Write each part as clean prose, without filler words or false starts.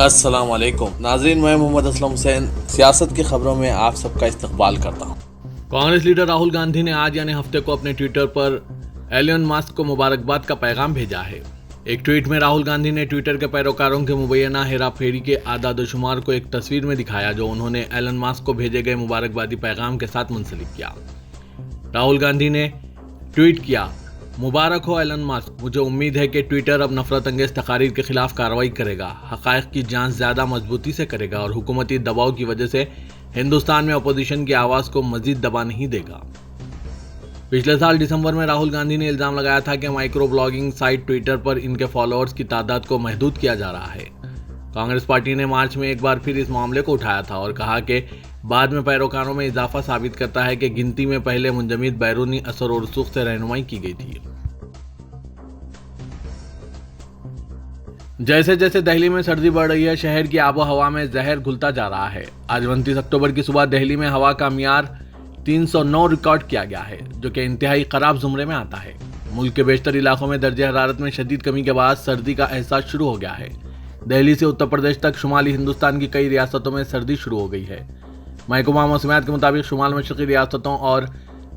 अस्सलाम वालेकुम नाजरीन, मैं मोहम्मद असलम हुसैन सियासत की खबरों में आप सबका इस्तकबाल करता हूँ। कांग्रेस लीडर राहुल गांधी ने आज यानी हफ्ते को अपने ट्विटर पर एलन मस्क को मुबारकबाद का पैगाम भेजा है। एक ट्वीट में राहुल गांधी ने ट्विटर के पैरोकारों के मुबैना हेरा फेरी के आदादोशुमार को एक तस्वीर में दिखाया, जो उन्होंने एलन मस्क को भेजे गए मुबारकबादी पैगाम के साथ मुंसलिक किया। राहुल गांधी ने ट्वीट किया, मुबारक हो एलन मस्क, मुझे उम्मीद है कि ट्विटर अब नफरत अंगेज तकारीर के खिलाफ कार्रवाई करेगा, हकायक की जांच ज्यादा मजबूती से करेगा और हुकूमती दबाव की वजह से हिंदुस्तान में अपोजिशन की आवाज को मजीद दबा नहीं देगा। पिछले साल दिसंबर में राहुल गांधी ने इल्जाम लगाया था कि माइक्रो ब्लॉगिंग साइट ट्विटर पर इनके फॉलोअर्स की तादाद को महदूद किया जा रहा है। कांग्रेस पार्टी ने मार्च में एक बार फिर इस मामले को उठाया था और कहा कि बाद में पैरोकारों में इजाफा साबित करता है कि गिनती में पहले मुंजमद बैरूनी असर और रसूख से रहनुमाई की गई थी। जैसे जैसे दिल्ली में सर्दी बढ़ रही है, शहर की आबो हवा में जहर घुलता जा रहा है। आज 29 अक्टूबर की सुबह दिल्ली में हवा का मियार 309 रिकॉर्ड किया गया है, जो कि इंतहाई खराब जुमरे में आता है। मुल्क के बेशतर इलाकों में दर्जे हरारत में शदीद कमी के बाद सर्दी का एहसास शुरू हो गया है। दिल्ली से उत्तर प्रदेश तक शुमाली हिंदुस्तान की कई रियासतों में सर्दी शुरू हो गई है। महकमा मौसमियात के मुताबिक शुमाल मशरक़ी रियासतों और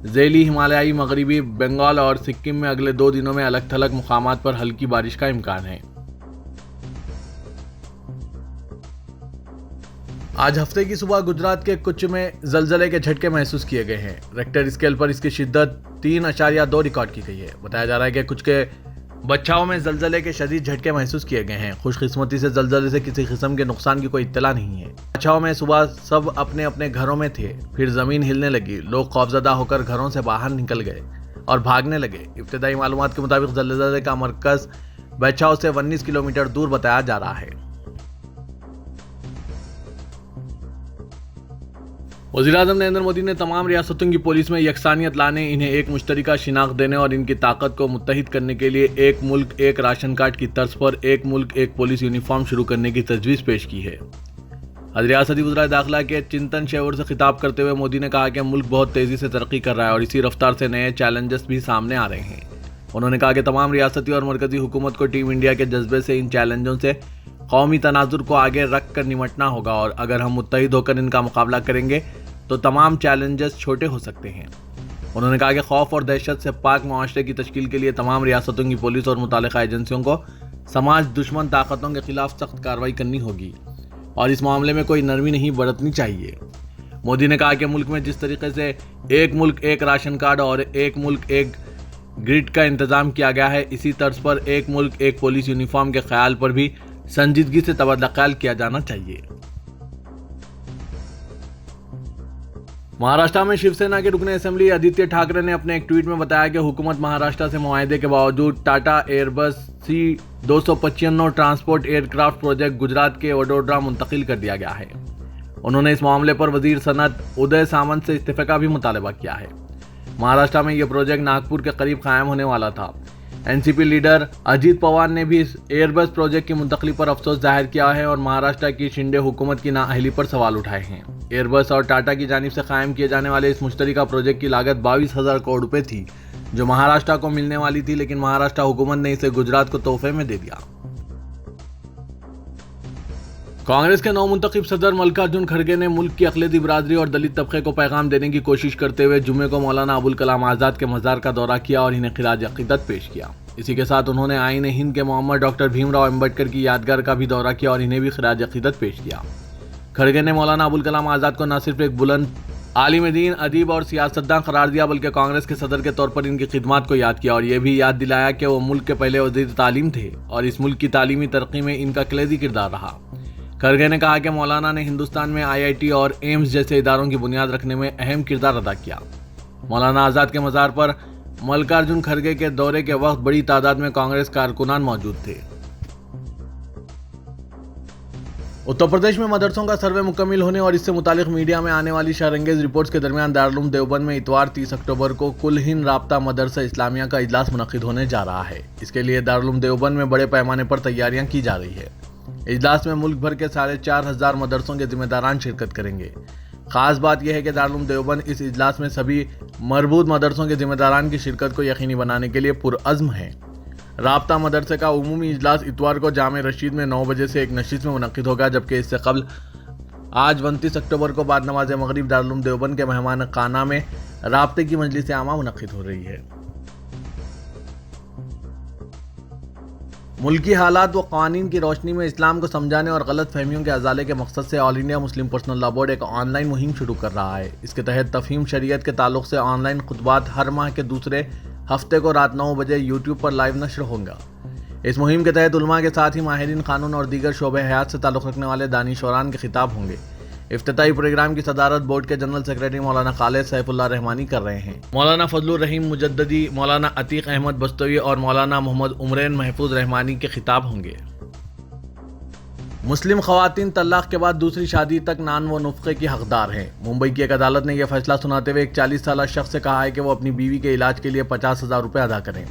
ज़ैली हिमालयाई मगरबी बंगाल और सिक्किम में अगले 2 दिनों में अलग थलग मुकामात पर हल्की बारिश का इम्कान है। आज हफ्ते की सुबह गुजरात के कुछ में जलजले के झटके महसूस किए गए हैं। रेक्टर स्केल पर इसकी शिद्दत 3.2 रिकॉर्ड की गई है। बताया जा रहा है कि कुछ के बच्चाओं में जलजले के शदीद झटके महसूस किए गए हैं। खुशकिस्मती से जलजले से किसी किस्म के नुकसान की कोई इत्तला नहीं है। बच्चाओं में सुबह सब अपने अपने घरों में थे, फिर जमीन हिलने लगी, लोग खौफजदा होकर घरों से बाहर निकल गए और भागने लगे। इब्तदाई मालूमात के मुताबिक जलजले का मरकज बच्चाओं से 19 किलोमीटर दूर बताया जा रहा है। वज़ीर-ए-आज़म नरेंद्र मोदी ने तमाम रियासतों की पुलिस में यकसानियत लाने, इन्हें एक मुश्तरका शिनाख्त देने और इनकी ताकत को मुत्तहिद करने के लिए एक मुल्क एक राशन कार्ड की तर्ज पर एक मुल्क एक पुलिस यूनिफॉर्म शुरू करने की तजवीज़ पेश की है। आज रियासती वज़ीर दाखिला के चिंतन शहर से खिताब करते हुए मोदी ने कहा कि मुल्क बहुत तेज़ी से तरक्की कर रहा है और इसी रफ्तार से नए चैलेंजेस भी सामने आ रहे हैं। उन्होंने कहा कि तमाम रियासती और मरकजी हुकूमत को टीम इंडिया के जज्बे से इन चैलेंजों से कौमी तनाजुर को आगे रख कर निमटना होगा और अगर हम मुत्तहिद होकर इनका मुकाबला करेंगे तो तमाम चैलेंजेस छोटे हो सकते हैं। उन्होंने कहा कि खौफ और दहशत से पाक मुआशरे की तश्कील के लिए तमाम रियासतों की पुलिस और मुतालिका एजेंसियों को समाज दुश्मन ताकतों के खिलाफ सख्त कार्रवाई करनी होगी और इस मामले में कोई नरमी नहीं बरतनी चाहिए। मोदी ने कहा कि मुल्क में जिस तरीके से एक मुल्क एक राशन कार्ड और एक मुल्क एक ग्रिड का इंतजाम किया गया है, इसी तर्ज पर एक मुल्क एक पुलिस यूनिफॉर्म के ख्याल पर भी संजीदगी से तबादला ख्याल किया जाना चाहिए। महाराष्ट्र में शिवसेना के रुकने असेंबली आदित्य ठाकरे ने अपने एक ट्वीट में बताया कि हुकूमत महाराष्ट्र से मुआहदे के बावजूद Tata Airbus C-295 transport aircraft project Gujarat के वडोदरा मुंतकिल कर दिया गया है। उन्होंने इस मामले पर वजीर सनत उदय सामंत से इस्तीफे का भी मुतालबा किया है। महाराष्ट्र में यह प्रोजेक्ट नागपुर के करीब कायम होने वाला था। एनसीपी लीडर अजीत पवार ने भी इस एयरबस प्रोजेक्ट की मुंतकली पर अफसोस जाहिर किया है और महाराष्ट्र की शिंदे हुकूमत की नाअहली पर सवाल उठाए हैं। एयरबस और टाटा की जानिब से कायम किए जाने वाले इस मुश्तरका प्रोजेक्ट की लागत 22,000 करोड़ रुपए थी, जो महाराष्ट्र को मिलने वाली थी, लेकिन महाराष्ट्र हुकूमत ने इसे गुजरात को तोहफे में दे दिया। कांग्रेस के नवमुंतखब सदर मल्लिकार्जुन खड़गे ने मुल्क की अक़लियती बिरादरी और दलित तबके को पैगाम देने की कोशिश करते हुए जुम्मे को मौलाना अबुल कलाम आज़ाद के मज़ार का दौरा किया और इन्हें खिराज अक़ीदत पेश किया। इसी के साथ उन्होंने आईन हिंद के मोहम्मद डॉक्टर भीमराव अम्बेडकर की यादगार का भी दौरा किया और इन्हें भी खिराज अक़ीदत पेश किया। खड़गे ने मौलाना अबुल कलाम आज़ाद को न सिर्फ एक बुलंद आलिम दीन, अदीब और सियासतदान करार दिया, बल्कि कांग्रेस के सदर के तौर पर इनकी खिदमत को याद किया और यह भी याद दिलाया कि वो मुल्क के पहले वज़ीर तालीम थे और इस मुल्क की तालीमी तरक्की में इनका कलीदी किरदार रहा। खड़गे ने कहा कि मौलाना ने हिंदुस्तान में IIT और एम्स जैसे इदारों की बुनियाद रखने में अहम किरदार अदा किया। मौलाना आज़ाद के मज़ार पर मल्लिकार्जुन खड़गे के दौरे के वक्त बड़ी तादाद में कांग्रेस कारकुनान मौजूद थे। उत्तर प्रदेश में मदरसों का सर्वे मुकम्मिल होने और इससे मुतालिक मीडिया में आने वाली शरंगेज रिपोर्ट्स के दरमियान दारुल उलूम देवबंद में इतवार 30 अक्टूबर को कुल हिंद राब्ता मदरसा इस्लामिया का इजलास मुनक्किद होने जा रहा है। इसके लिए दारुल उलूम देवबंद में बड़े पैमाने पर तैयारियां की जा रही है। इजलास में मुल्क भर के 4,500 मदरसों के जिम्मेदारान शिरकत करेंगे। खास बात यह है कि दारुल उलूम देवबंद इस इजलास में सभी मरबूत मदरसों के जिम्मेदारान की शिरकत को यकीनी बनाने के लिए पुरअज़्म है। राब्ता मदरसे का उमूमी इजलास इतवार को जामे रशीद में 9 बजे से एक नशिस्त में मुनक्किद होगा, जबकि इससे कबल आज 29 अक्टूबर को बाद नमाज मगरिब दारुल उलूम देवबंद के मेहमान खाना में राब्ते की मजलिस आमा मुनक्किद हो रही है। मुल्की हालात व क़वानीन की रोशनी में इस्लाम को समझाने और गलत फहमियों के अजाले के मकसद से all India Muslim personal law board एक ऑनलाइन मुहिम शुरू कर रहा है। इसके तहत तफहीम शरीयत के ताल्लुक से ऑनलाइन खुतबात हर माह के दूसरे हफ्ते को रात 9 बजे यूट्यूब पर लाइव नश्र होगा। इस मुहिम के तहत उलमा के साथ ही माहिरीन कानून और दीगर शोबे हयात से ताल्लुक़ रखने वाले दानिशवरान के खिताब होंगे। इफ्तिताई प्रोग्राम की सदारत बोर्ड के जनरल सेक्रेटरी मौलाना खालिद सैफुल्लाह रहमानी कर रहे हैं। मौलाना फजलुर रहीम मुजद्ददी, मौलाना अतीक अहमद बस्तवी और मौलाना मोहम्मद उमरैन महफूज रहमानी के खिताब होंगे। मुस्लिम खवातीन तलाक के बाद दूसरी शादी तक नान व नुफ़क़े की हकदार हैं। मुंबई की एक अदालत ने यह फैसला सुनाते हुए एक 40 साला शख्स से कहा है कि वो अपनी बीवी के इलाज के लिए 50,000 रुपये अदा करें।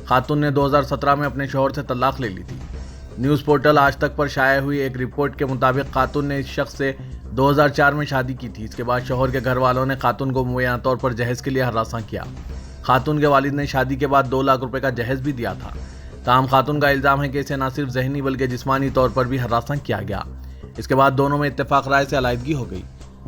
खातून ने 2017 में अपने शौहर से तलाक ले ली थी। न्यूज़ पोर्टल आज तक पर शाया हुई एक रिपोर्ट के मुताबिक खातून ने इस शख्स से 2004 में शादी की थी। इसके बाद शौहर के घर वालों ने खातून को मुबैना तौर पर जहेज़ के लिए हरासा किया। खातून के वालिद ने शादी के बाद 2 लाख रुपए का जहेज़ भी दिया था। ताहम खातून का इल्ज़ाम है कि इसे न सिर्फ ज़हनी बल्कि जिस्मानी तौर पर भी हरासा किया गया। इसके बाद दोनों में इत्तेफाक राय से अलाइदगी हो गई।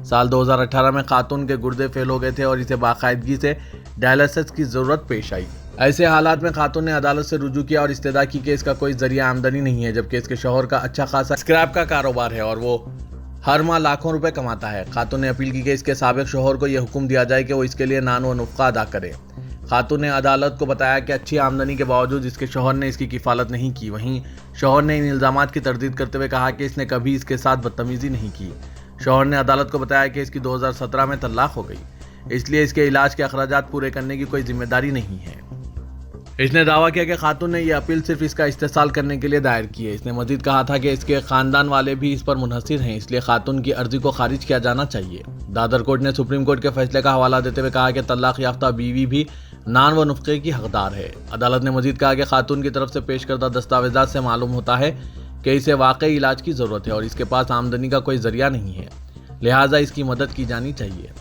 साल 2018 में खातून के गुर्दे फेल हो गए थे और इसे बाकायदगी से डायलिसिस की ज़रूरत पेश आई। ऐसे हालात में खातून ने अदालत से रुजू किया और इस्तदा की कि इसका कोई जरिया आमदनी नहीं है, जबकि इसके शौहर का अच्छा खासा स्क्रैप का कारोबार है और वो हर माह लाखों रुपए कमाता है। खातून ने अपील की कि इसके साबिक शौहर को यह हुक्म दिया जाए कि वो इसके लिए नान व नुफ़क़ा अदा करे। खातून ने अदालत को बताया कि अच्छी आमदनी के बावजूद इसके शौहर ने इसकी किफ़ालत नहीं की। वहीं शौहर ने इन इल्ज़ामात की तरदीद करते हुए कहा कि इसने कभी इसके साथ बदतमीज़ी नहीं की। शौहर ने अदालत को बताया कि इसकी 2017 में तलाक हो गई, इसलिए इसके इलाज के अखराजात पूरे करने की कोई जिम्मेदारी नहीं है। इसने दावा किया कि खातून ने यह अपील सिर्फ इसका इस्तेसाल करने के लिए दायर की है। इसने मजीद कहा था कि इसके खानदान वाले भी इस पर मुनहसिर हैं, इसलिए खातून की अर्जी को खारिज किया जाना चाहिए। दादर कोर्ट ने सुप्रीम कोर्ट के फैसले का हवाला देते हुए कहा कि तलाक याफ्ता बीवी भी नान व नुफ़क़े की हकदार है। अदालत ने मजीद कहा कि खातून की तरफ से पेश करदा दस्तावेज़ात से मालूम होता है कि इसे वाकई इलाज की ज़रूरत है और इसके पास आमदनी का कोई जरिया नहीं है, लिहाजा इसकी मदद की जानी चाहिए।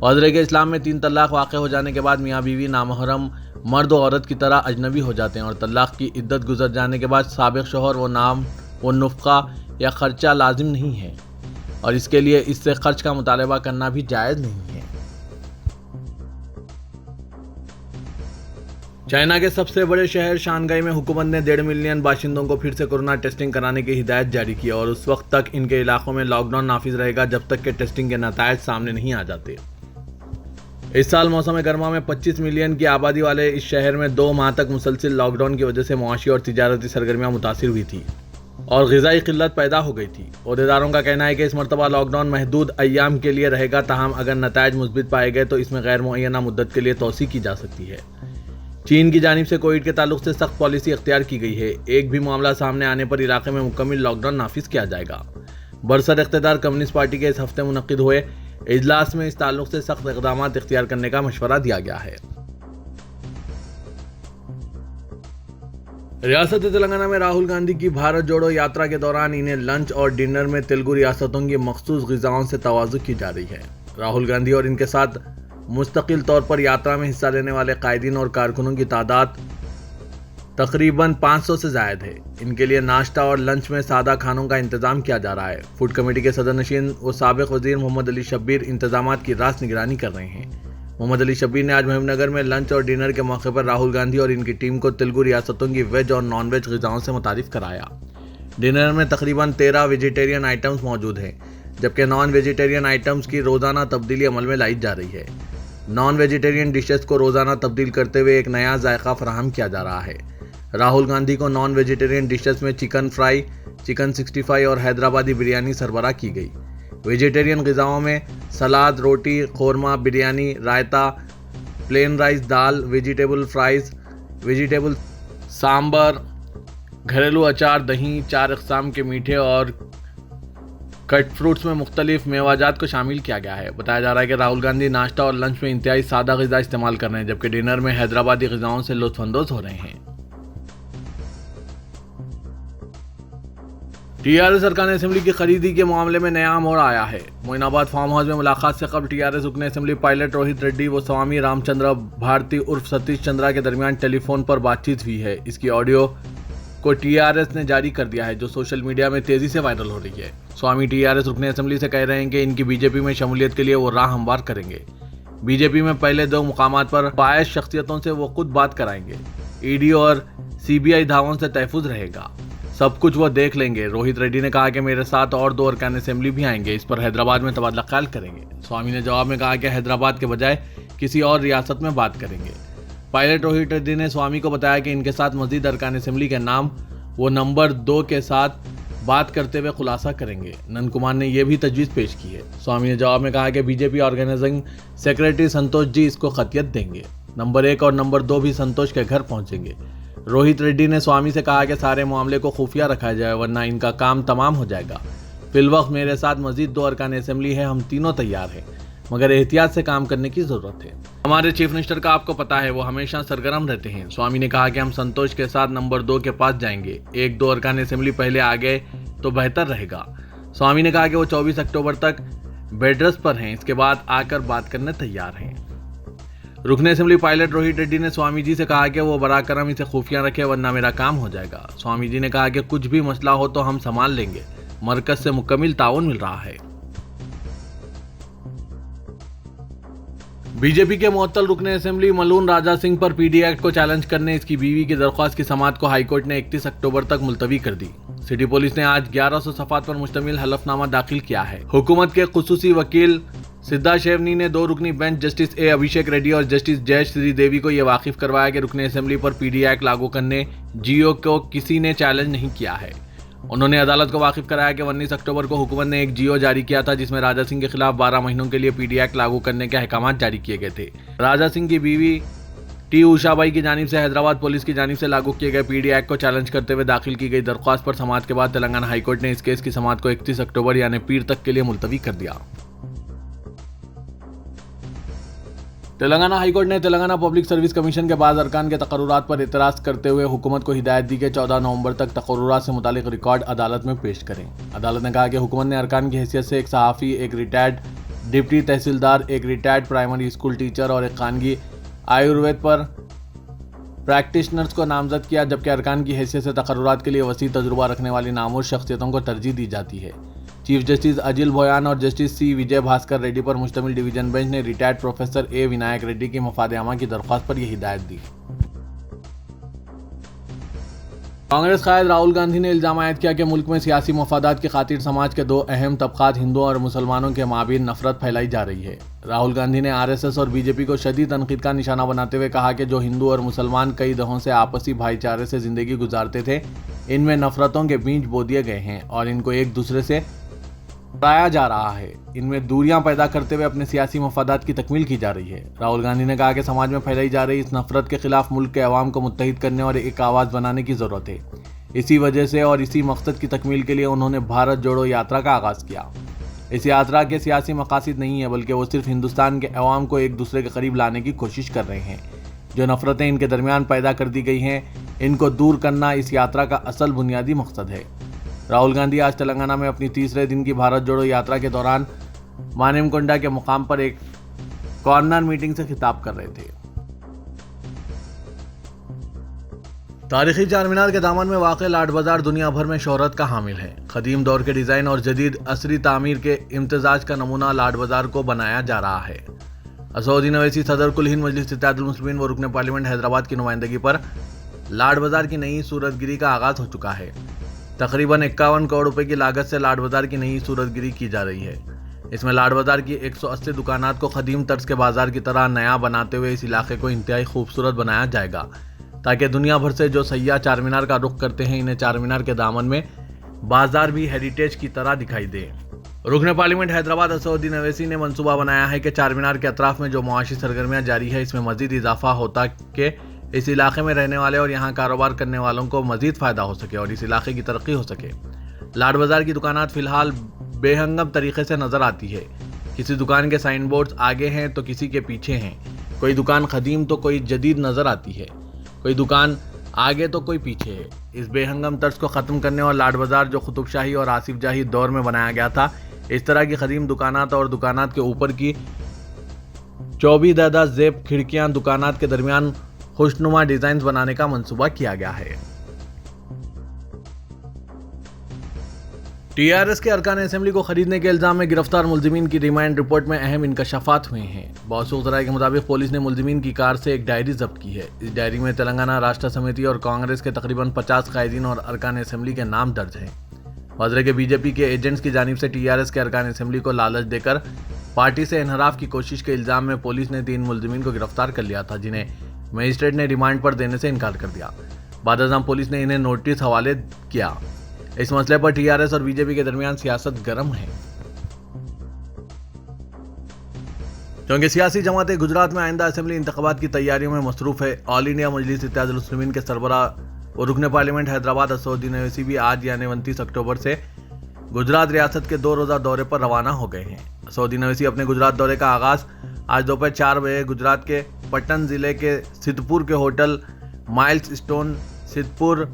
वज़ीर के इस्लाम में 3 तलाक वाक़ हो जाने के बाद मियाँ बीवी नामहरम मर्द और औरत की तरह अजनबी हो जाते हैं और तलाक की इद्दत गुजर जाने के बाद साबिक़ शौहर वो नाम व नुफ़क़ा या ख़र्चा लाजिम नहीं है और इसके लिए इससे खर्च का मुतालबा करना भी जायज़ नहीं है। चाइना के सबसे बड़े शहर शांघाई में हुकूमत ने 1.5 मिलियन बाशिंदों को फिर से कोरोना टेस्टिंग कराने की हिदायत जारी की और उस वक्त तक इनके इलाकों में लॉकडाउन नाफिज रहेगा जब तक कि टेस्टिंग के नतायज सामने नहीं आ जाते। इस साल मौसम गर्मा में 25 मिलियन की आबादी वाले इस शहर में 2 माह तक मुसलसिल लॉकडाउन की वजह से मुआशी और तिजारती सरगर्मियां मुतासिर हुई थी और ग़िज़ाई क़िल्लत पैदा हो गई थी। ओहदेदारों का कहना है कि इस मरतबा लॉकडाउन महदूद अय्याम के लिए रहेगा, ताहम अगर नतायज मुस्बित पाए गए तो इसमें गैर मुअय्यना मुद्दत के लिए तोसी की जा सकती है। चीन की जानिब से कोविड के ताल्लुक से सख्त पॉलिसी अख्तियार की गई है। एक भी मामला सामने आने पर इलाके में मुकम्मल लॉकडाउन नाफिज किया जाएगा। बरसर इख्तियार कम्युनिस्ट पार्टी के इस हफ्ते मुनक्किद हुए इजलास में इस ताल्लुक से सख्त इक़दाम इख्तियार करने का मशवरा दिया गया है। रियासत तेलंगाना में राहुल गांधी की भारत जोड़ो यात्रा के दौरान इन्हें लंच और डिनर में तेलुगु रियासतों की मखसूस ग़िज़ाओं से तवाज़ु की जा रही है। राहुल गांधी और इनके साथ मुस्तकिल तौर पर यात्रा में हिस्सा लेने वाले कायदीन और कारकुनों की तादाद तकरीबन 500 से ज़ायद है। इनके लिए नाश्ता और लंच में सादा खानों का इंतज़ाम किया जा रहा है। फूड कमेटी के सदर नशीन व साबिक़ वज़ीर मोहम्मद अली शब्बीर इंतज़ामात की रास निगरानी कर रहे हैं। मोहम्मद अली शब्बीर ने आज मुहिमनगर में लंच और डिनर के मौके पर राहुल गांधी और इनकी टीम को तेलुगु रियासतों की वेज और नॉन वेज ग़िज़ाओं से मुतारिफ़ कराया। डिनर में तकरीबन 13 वेजिटेरियन आइटम्स मौजूद हैं, जबकि नॉन वेजिटेरियन आइटम्स की रोज़ाना तब्दीली अमल में लाई जा रही है। नॉन वेजिटेरियन डिशेस को रोज़ाना तब्दील करते हुए एक नया जायका फराहम किया जा रहा है। राहुल गांधी को नॉन वेजिटेरियन डिशेस में चिकन फ्राई, चिकन 65 और हैदराबादी बिरयानी सरबराह की गई। वेजिटेरियन ग़िज़ाओं में सलाद, रोटी, खोरमा, बिरयानी, रायता, प्लेन राइस, दाल, वेजिटेबल फ्राइज़, वेजिटेबल सांबर, घरेलू अचार, दही, 4 अक़साम के मीठे और कट फ्रूट्स में मुख्तलिफ मेवाजात को शामिल किया गया है। बताया जा रहा है कि राहुल गांधी नाश्ता और लंच में इंतहाई सादा ग़िज़ा इस्तेमाल कर रहे हैं, जबकि डिनर में हैदराबादी ग़िज़ाओं से लुत्फ़अंदोज़ हो रहे हैं। टीआरएस अरकान असेंबली की खरीदी के मामले में नया मोड़ आया है। मोइनाबाद फार्म हाउस में मुलाकात से कबल टीआरएस रुकन असेंबली पायलट रोहित रेड्डी व स्वामी रामचंद्र भारती उर्फ सतीश चंद्रा के दरमियान टेलीफोन पर बातचीत हुई है। इसकी ऑडियो को टीआरएस ने जारी कर दिया है, जो सोशल मीडिया में तेजी से वायरल हो रही है। स्वामी टीआरएस रुकन असेंबली से कह रहे हैं कि इनकी बीजेपी में शमूलियत के लिए वो राह हमवार करेंगे। बीजेपी में पहले 2 मुकामात पर बायस शख्सियतों से वो खुद बात कराएंगे। ईडी और सीबीआई धावों से तहफुज रहेगा, सब कुछ वो देख लेंगे। रोहित रेड्डी ने कहा कि मेरे साथ और 2 अरकान असेंबली भी आएंगे, इस पर हैदराबाद में तबादला ख्याल करेंगे। स्वामी ने जवाब में कहा कि हैदराबाद के बजाय किसी और रियासत में बात करेंगे। पायलट रोहित रेड्डी ने स्वामी को बताया कि इनके साथ मजीद अरकान असेंबली के नाम वो नंबर 2 के साथ बात करते हुए खुलासा करेंगे। नंद कुमार ने यह भी तजवीज़ पेश की है। स्वामी ने जवाब में कहा कि BJP organising secretary Santosh ji इसको खतियत देंगे। नंबर 1 और नंबर 2 भी संतोष के घर पहुंचेंगे। रोहित रेड्डी ने स्वामी से कहा कि सारे मामले को खुफिया रखा जाए, वरना इनका काम तमाम हो जाएगा। फिलवक्त मेरे साथ मजीद 2 अरकान असेंबली है, हम तीनों तैयार हैं, मगर एहतियात से काम करने की जरूरत है। हमारे चीफ मिनिस्टर का आपको पता है, वो हमेशा सरगर्म रहते हैं। स्वामी ने कहा कि हम संतोष के साथ नंबर 2 के पास जाएंगे। 1-2 अरकान असेंबली पहले आ गए तो बेहतर रहेगा। स्वामी ने कहा कि वो 24 अक्टूबर तक बेड रेस्ट पर हैं, इसके बाद आकर बात करने तैयार हैं। रुकन असेंबली पायलट रोहित रेड्डी ने स्वामी जी से कहा कि वो बरा करम इसे खुफिया रखे, वरना मेरा काम हो जाएगा। स्वामी जी ने कहा कि कुछ भी मसला हो तो हम संभाल लेंगे, मरकज से मुकम्मल ताउन मिल रहा है। बीजेपी के मुअत्तल रुकन असेंबली मलून राजा सिंह पर पीडी एक्ट को चैलेंज करने इसकी बीवी की दरख्वास्त की समाअत को हाईकोर्ट ने 31 अक्टूबर तक मुलतवी कर दी। सिटी पुलिस ने आज 1100 सफ़ात पर मुश्तमिल हलफनामा दाखिल किया है। हुकूमत के खुसूसी वकील सिद्धा शेवनी ने 2 रुकनी बेंच जस्टिस ए अभिषेक रेड्डी और जस्टिस जय श्री देवी को यह वाकिफ करवाया कि रुकन असेंबली पर पीडी एक्ट लागू करने जीओ को किसी ने चैलेंज नहीं किया है। उन्होंने अदालत को वाकिफ कराया कि 19 अक्टूबर को हुकूमत ने एक जीओ जारी किया था, जिसमें राजा सिंह के खिलाफ 12 महीनों के लिए पीडी एक्ट लागू करने के अहकाम जारी किए गए थे। राजा सिंह की बीवी टी उषाबाई की जानिब से हैदराबाद पुलिस की जानिब से लागू किए गए पीडी एक्ट को चैलेंज करते हुए दाखिल की गई दरख्वास्त पर समाअत के बाद तेलंगाना हाईकोर्ट ने इस केस की समाअत को 31 अक्टूबर यानी पीर तक के लिए मुलतवी कर दिया। तेलंगाना हाईकोर्ट ने तेलंगाना पब्लिक सर्विस कमीशन के बाद अरकान के तकर्रुरात पर एतराज़ करते हुए हुकूमत को हिदायत दी कि 14 नवंबर तक तकर्रुरात से मुतालिक रिकॉर्ड अदालत में पेश करें। अदालत ने कहा कि हुकूमत ने अरकान की हैसियत से एक सहाफ़ी, एक रिटायर्ड डिप्टी तहसीलदार, एक रिटायर्ड प्राइमरी स्कूल टीचर और एक खानगी आयुर्वेद पर प्रैक्टिशनर्स को नामजद किया, जबकि अरकान की हैसियत से तकर्रुरात के लिए वसी तजुर्बा रखने वाली नामवर शख्सियतों को तरजीह दी जाती है। चीफ जस्टिस अजिल भोयान और जस्टिस सी विजय भास्कर रेड्डी पर मुश्तमिल डिवीजन बेंच ने retired professor A Vinayak Reddy की मफाद आमा की दरख्वास्त पर यह हिदायत दी। कांग्रेस कायद राहुल गांधी ने इल्जाम आयद किया कि मुल्क में सियासी मफादात की खातिर समाज के 2 अहम तबकात हिंदुओं और मुसलमानों के माबीन नफरत फैलाई जा रही है। राहुल गांधी ने आरएसएस और बीजेपी को शदीद तनकीद का निशाना बनाते हुए कहा कि जो हिंदू और मुसलमान कई दहों से आपसी भाईचारे से जिंदगी गुजारते थे, इनमें नफरतों के बीज बो दिए गए हैं और इनको एक दूसरे से हटाया जा रहा है। इनमें दूरियां पैदा करते हुए अपने सियासी मफादात की तकमील की जा रही है। राहुल गांधी ने कहा कि समाज में फैलाई जा रही इस नफरत के खिलाफ मुल्क के अवाम को मुत्तहिद करने और एक आवाज़ बनाने की ज़रूरत है। इसी वजह से और इसी मकसद की तकमील के लिए उन्होंने भारत जोड़ो यात्रा का आगाज़ किया। इस यात्रा के सियासी मकासद नहीं है, बल्कि वो सिर्फ हिंदुस्तान के अवाम को एक दूसरे के करीब लाने की कोशिश कर रहे हैं। जो नफरतें इनके दरमियान पैदा कर दी गई हैं, इनको दूर करना इस यात्रा का असल बुनियादी मकसद है। राहुल गांधी आज तेलंगाना में अपनी 3रे दिन की भारत जोड़ो यात्रा के दौरान मानेमकोंडा के मुकाम पर एक कॉर्नर मीटिंग से खिताब कर रहे थे। तारीखी चारमीनार के दामन में वाक़ लाड बाजार दुनिया भर में शोहरत का हामिल है। कदीम दौर के डिज़ाइन और जदीद असरी तामीर के इम्तजाज का नमूना लाड बाजार को बनाया जा रहा है। असउद्दीन अवैसी सदर कुल हिंद मजलिस इत्तेहादुल मुस्लिमीन व रुकन पार्लियामेंट हैदराबाद की नुमाइंदगी पर लाड बाजार की नई सूरतगिरी का आगाज़ हो चुका है। तकरीबन 51 करोड़ रुपए की लागत से लाड बाजार की नई सूरतगिरी की जा रही है। इसमें लाड बाजार की 180 दुकानात को कदीम तर्ज के बाजार की तरह नया बनाते हुए इस इलाके को इंतहाई खूबसूरत बनाया जाएगा, ताकि दुनिया भर से जो सयाह चारमीनार का रुख करते हैं, इन्हें चारमीनार के दामन में बाजार भी हेरिटेज की तरह दिखाई दे। रुकन पार्लियामेंट हैदराबाद असउद्दीन अवैसी ने मंसूबा बनाया है कि चारमीनार के अतराफ में जो मुआशी सरगर्मियाँ जारी है, इसमें मजीद इजाफा होता कि इस इलाके में रहने वाले और यहाँ कारोबार करने वालों को मजीद फ़ायदा हो सके और इस इलाके की तरक्की हो सके। लाड बाज़ार की दुकानात फ़िलहाल बेहंगम तरीके से नज़र आती है। किसी दुकान के साइन बोर्ड्स आगे हैं तो किसी के पीछे हैं। कोई दुकान कदीम तो कोई जदीद नज़र आती है, कोई दुकान आगे तो कोई पीछे है। इस बेहंगम तर्ज को ख़त्म करने और लाड बाजार जो कुतुबशाही और आसिफ जाही दौर में बनाया गया था, इस तरह की कदीम दुकानात और दुकानात के ऊपर की 24 दादा जेब खिड़कियां दुकानात के दरमियान खुशनुमा डिजाइन बनाने का मंसूबा किया गया है। टीआरएस के अरकान असेंबली को खरीदने के इल्जाम में गिरफ्तार मुलजिमीन की रिमांड रिपोर्ट में अहम इंकशाफात हुए हैं। मौसूल राय के मुताबिक पुलिस ने मुलजिमीन की कार से एक डायरी जब्त की है। इस डायरी में तेलंगाना राष्ट्र समिति और कांग्रेस के तकरीबन 50 कायदीन और अरकान असेंबली के नाम दर्ज हैं। वज़रे के बीजेपी के एजेंट्स की जानिब से टीआरएस के अरकान असेंबली को लालच देकर पार्टी से इनहराफ की कोशिश के इल्जाम में पुलिस ने 3 मुलजिमीन को गिरफ्तार कर लिया था, जिन्हें मजिस्ट्रेट ने रिमांड पर देने से इनकार कर दिया। बाद पुलिस ने इन्हें नोटिस हवाले किया। इस मसले पर टीआरएस और बीजेपी के दरमियान सियासत गर्म है, क्योंकि सियासी जमातें गुजरात में आइंदा असेंबली इंतखाबात की तैयारियों में मसरूफ है। ऑल इंडिया मजलिस इत्तेहादुल मुस्लिमीन के सरबराह और रुकन पार्लियामेंट हैदराबाद असदुद्दीन ओवैसी भी आज यानी 29 अक्टूबर से गुजरात रियासत के 2 रोज़ा दौरे पर रवाना हो गए हैं। असदुद्दीन ओवैसी अपने गुजरात दौरे का आगाज आज दोपहर 4 बजे गुजरात के पटन जिले के सिद्धपुर के hotel Miles Stone Siddhpur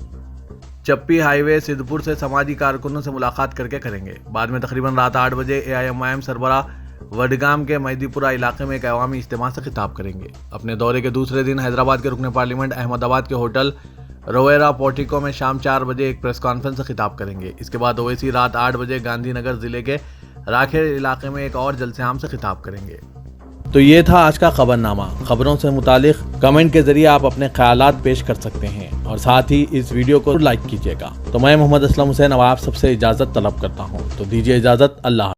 Chhapi highway Siddhpur से समाजी कारकुनों से मुलाकात करके करेंगे। बाद में तकरीबन रात 8 बजे एआईएमआईएम सरबराह वडगाम के मैदीपुरा इलाके में एक अवामी इज्तिमा से खिताब करेंगे। अपने दौरे के दूसरे दिन हैदराबाद के रुकन पार्लियामेंट अहमदाबाद के होटल रोवेरा पोर्टिको में शाम 4 बजे एक प्रेस कॉन्फ्रेंस से खिताब करेंगे। इसके बाद ओवैसी रात 8 बजे गांधीनगर जिले के राखेर इलाके में एक और जलसे आम से खिताब करेंगे। तो ये था आज का खबरनामा। खबरों से मुतालिक कमेंट के जरिए आप अपने ख्यालात पेश कर सकते हैं और साथ ही इस वीडियो को लाइक कीजिएगा। तो मैं मोहम्मद असलम हुसैन अब आप सबसे इजाज़त तलब करता हूँ। तो दीजिए इजाज़त। अल्लाह।